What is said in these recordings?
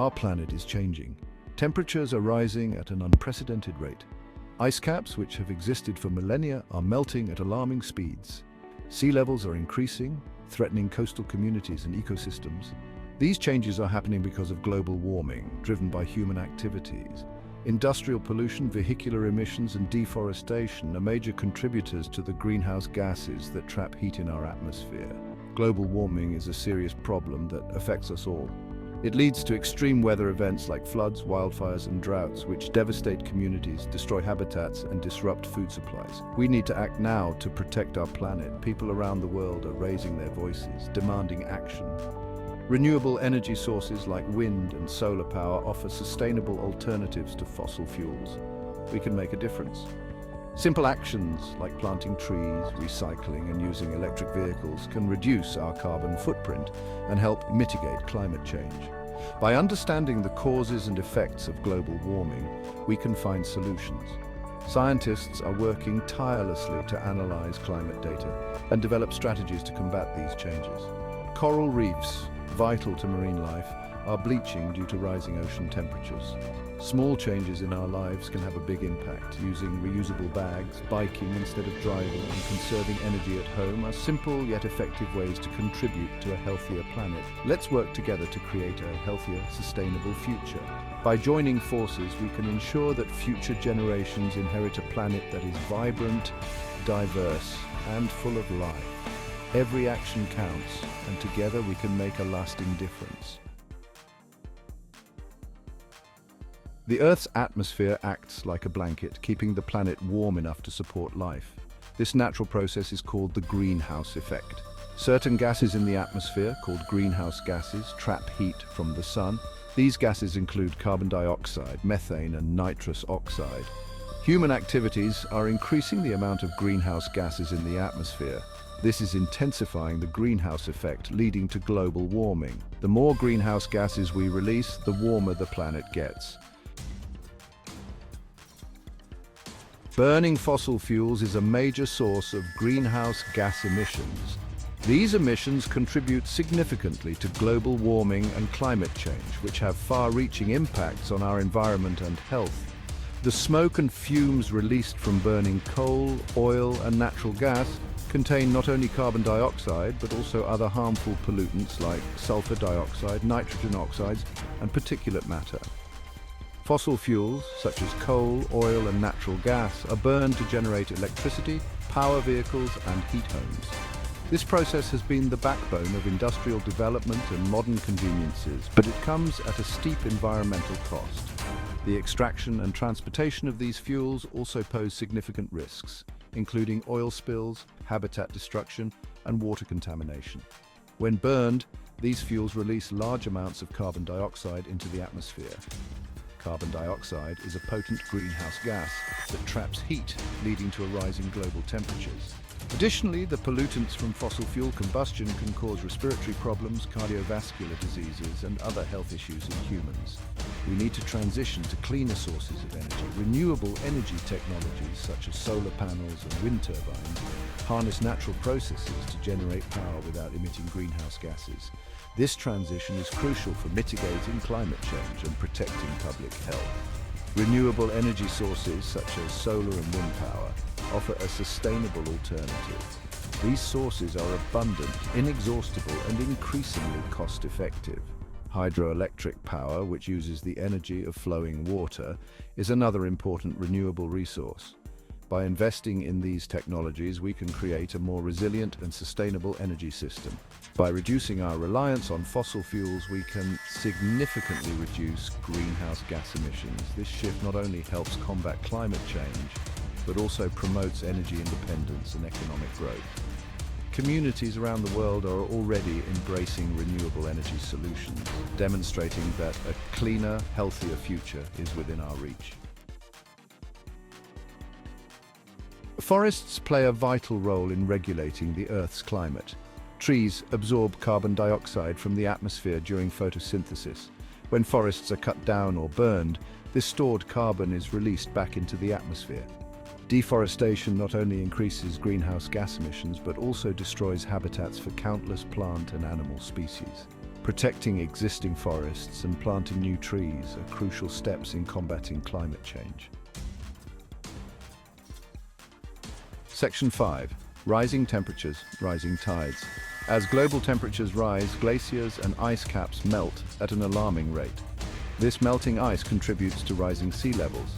Our planet is changing. Temperatures are rising at an unprecedented rate. Ice caps, which have existed for millennia, are melting at alarming speeds. Sea levels are increasing, threatening coastal communities and ecosystems. These changes are happening because of global warming, driven by human activities. Industrial pollution, vehicular emissions, and deforestation are major contributors to the greenhouse gases that trap heat in our atmosphere. Global warming is a serious problem that affects us all. It leads to extreme weather events like floods, wildfires, and droughts, which devastate communities, destroy habitats, and disrupt food supplies. We need to act now to protect our planet. People around the world are raising their voices, demanding action. Renewable energy sources like wind and solar power offer sustainable alternatives to fossil fuels. We can make a difference. Simple actions like planting trees, recycling, and using electric vehicles can reduce our carbon footprint and help mitigate climate change. By understanding the causes and effects of global warming, we can find solutions. Scientists are working tirelessly to analyze climate data and develop strategies to combat these changes. Coral reefs, vital to marine life, are bleaching due to rising ocean temperatures. Small changes in our lives can have a big impact. Using reusable bags, biking instead of driving, and conserving energy at home are simple yet effective ways to contribute to a healthier planet. Let's work together to create a healthier, sustainable future. By joining forces, we can ensure that future generations inherit a planet that is vibrant, diverse, and full of life. Every action counts, and together we can make a lasting difference. The Earth's atmosphere acts like a blanket, keeping the planet warm enough to support life. This natural process is called the greenhouse effect. Certain gases in the atmosphere, called greenhouse gases, trap heat from the sun. These gases include carbon dioxide, methane, and nitrous oxide. Human activities are increasing the amount of greenhouse gases in the atmosphere. This is intensifying the greenhouse effect, leading to global warming. The more greenhouse gases we release, the warmer the planet gets. Burning fossil fuels is a major source of greenhouse gas emissions. These emissions contribute significantly to global warming and climate change, which have far-reaching impacts on our environment and health. The smoke and fumes released from burning coal, oil, and natural gas contain not only carbon dioxide, but also other harmful pollutants like sulfur dioxide, nitrogen oxides, and particulate matter. Fossil fuels, such as coal, oil, and natural gas, are burned to generate electricity, power vehicles, and heat homes. This process has been the backbone of industrial development and modern conveniences, but it comes at a steep environmental cost. The extraction and transportation of these fuels also pose significant risks, including oil spills, habitat destruction, and water contamination. When burned, these fuels release large amounts of carbon dioxide into the atmosphere. Carbon dioxide is a potent greenhouse gas that traps heat, leading to a rise in global temperatures. Additionally, the pollutants from fossil fuel combustion can cause respiratory problems, cardiovascular diseases, and other health issues in humans. We need to transition to cleaner sources of energy. Renewable energy technologies such as solar panels and wind turbines harness natural processes to generate power without emitting greenhouse gases. This transition is crucial for mitigating climate change and protecting public health. Renewable energy sources such as solar and wind power offer a sustainable alternative. These sources are abundant, inexhaustible, and increasingly cost-effective. Hydroelectric power, which uses the energy of flowing water, is another important renewable resource. By investing in these technologies, we can create a more resilient and sustainable energy system. By reducing our reliance on fossil fuels, we can significantly reduce greenhouse gas emissions. This shift not only helps combat climate change, but also promotes energy independence and economic growth. Communities around the world are already embracing renewable energy solutions, demonstrating that a cleaner, healthier future is within our reach. Forests play a vital role in regulating the Earth's climate. Trees absorb carbon dioxide from the atmosphere during photosynthesis. When forests are cut down or burned, this stored carbon is released back into the atmosphere. Deforestation not only increases greenhouse gas emissions, but also destroys habitats for countless plant and animal species. Protecting existing forests and planting new trees are crucial steps in combating climate change. Section 5. Rising temperatures, rising tides. As global temperatures rise, glaciers and ice caps melt at an alarming rate. This melting ice contributes to rising sea levels.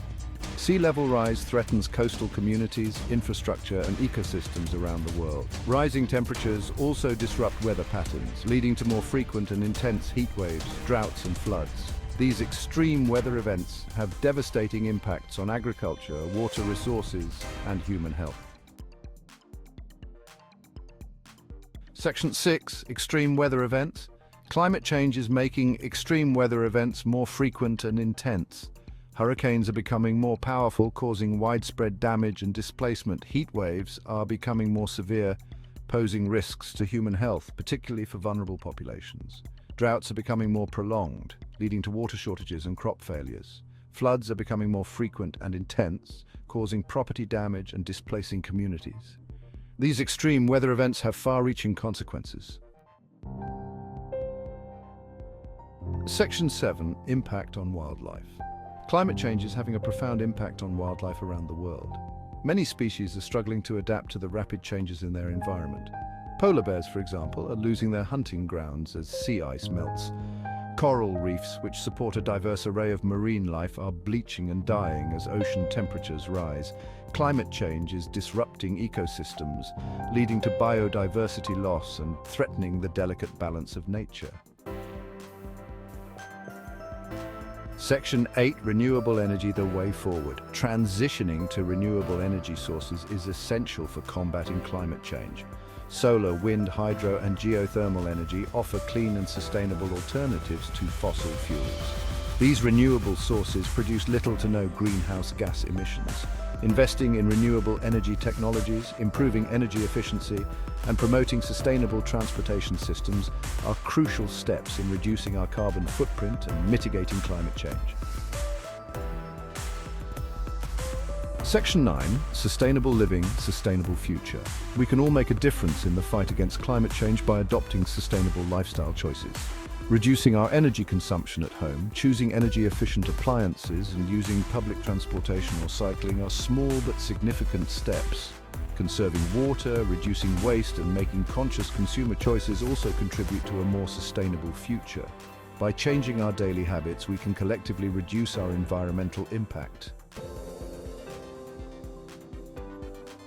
Sea level rise threatens coastal communities, infrastructure, and ecosystems around the world. Rising temperatures also disrupt weather patterns, leading to more frequent and intense heat waves, droughts, and floods. These extreme weather events have devastating impacts on agriculture, water resources, and human health. Section 6. Extreme weather events. Climate change is making extreme weather events more frequent and intense. Hurricanes are becoming more powerful, causing widespread damage and displacement. Heat waves are becoming more severe, posing risks to human health, particularly for vulnerable populations. Droughts are becoming more prolonged, leading to water shortages and crop failures. Floods are becoming more frequent and intense, causing property damage and displacing communities. These extreme weather events have far-reaching consequences. Section 7. Impact on wildlife. Climate change is having a profound impact on wildlife around the world. Many species are struggling to adapt to the rapid changes in their environment. Polar bears, for example, are losing their hunting grounds as sea ice melts. Coral reefs, which support a diverse array of marine life, are bleaching and dying as ocean temperatures rise. Climate change is disrupting ecosystems, leading to biodiversity loss and threatening the delicate balance of nature. Section 8. Renewable energy, the way forward. Transitioning to renewable energy sources is essential for combating climate change. Solar, wind, hydro, and geothermal energy offer clean and sustainable alternatives to fossil fuels. These renewable sources produce little to no greenhouse gas emissions. Investing in renewable energy technologies, improving energy efficiency, and promoting sustainable transportation systems are crucial steps in reducing our carbon footprint and mitigating climate change. Section 9. Sustainable living, sustainable future. We can all make a difference in the fight against climate change by adopting sustainable lifestyle choices. Reducing our energy consumption at home, choosing energy-efficient appliances, and using public transportation or cycling are small but significant steps. Conserving water, reducing waste, and making conscious consumer choices also contribute to a more sustainable future. By changing our daily habits, we can collectively reduce our environmental impact.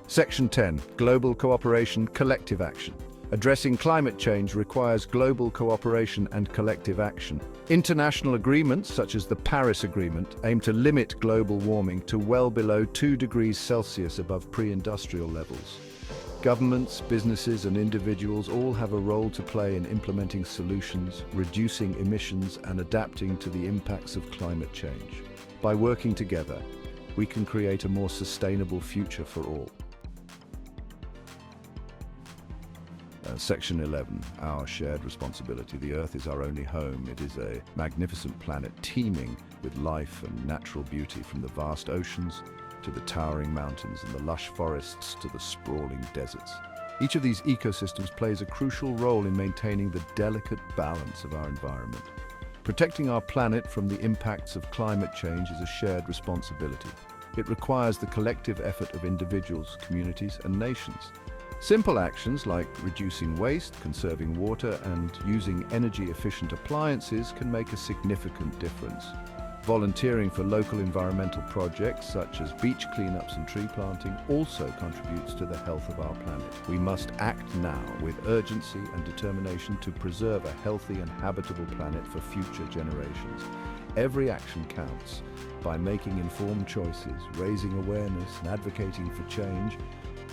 Section 10. Global cooperation, collective action. Addressing climate change requires global cooperation and collective action. International agreements, such as the Paris Agreement, aim to limit global warming to well below 2 degrees Celsius above pre-industrial levels. Governments, businesses, and individuals all have a role to play in implementing solutions, reducing emissions, and adapting to the impacts of climate change. By working together, we can create a more sustainable future for all. Section 11, our shared responsibility. The Earth is our only home. It is a magnificent planet teeming with life and natural beauty, from the vast oceans to the towering mountains and the lush forests to the sprawling deserts. Each of these ecosystems plays a crucial role in maintaining the delicate balance of our environment. Protecting our planet from the impacts of climate change is a shared responsibility. It requires the collective effort of individuals, communities, and nations. Simple actions like reducing waste, conserving water, and using energy-efficient appliances can make a significant difference. Volunteering for local environmental projects such as beach cleanups and tree planting also contributes to the health of our planet. We must act now with urgency and determination to preserve a healthy and habitable planet for future generations. Every action counts. By making informed choices, raising awareness, and advocating for change,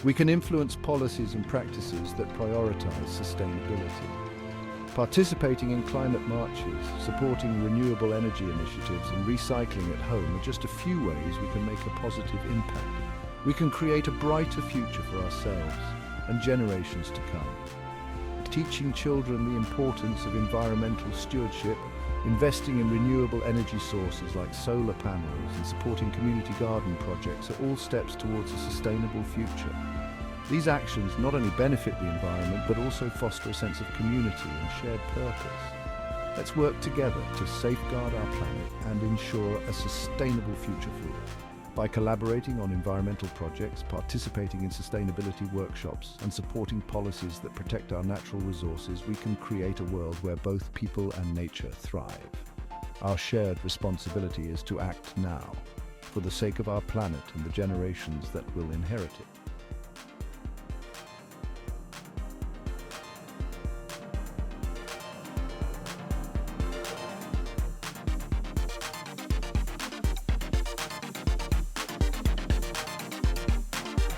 we can influence policies and practices that prioritize sustainability. Participating in climate marches, supporting renewable energy initiatives, and recycling at home are just a few ways we can make a positive impact. We can create a brighter future for ourselves and generations to come. Teaching children the importance of environmental stewardship, investing in renewable energy sources like solar panels, and supporting community garden projects are all steps towards a sustainable future. These actions not only benefit the environment but also foster a sense of community and shared purpose. Let's work together to safeguard our planet and ensure a sustainable future for all. By collaborating on environmental projects, participating in sustainability workshops, and supporting policies that protect our natural resources, we can create a world where both people and nature thrive. Our shared responsibility is to act now, for the sake of our planet and the generations that will inherit it.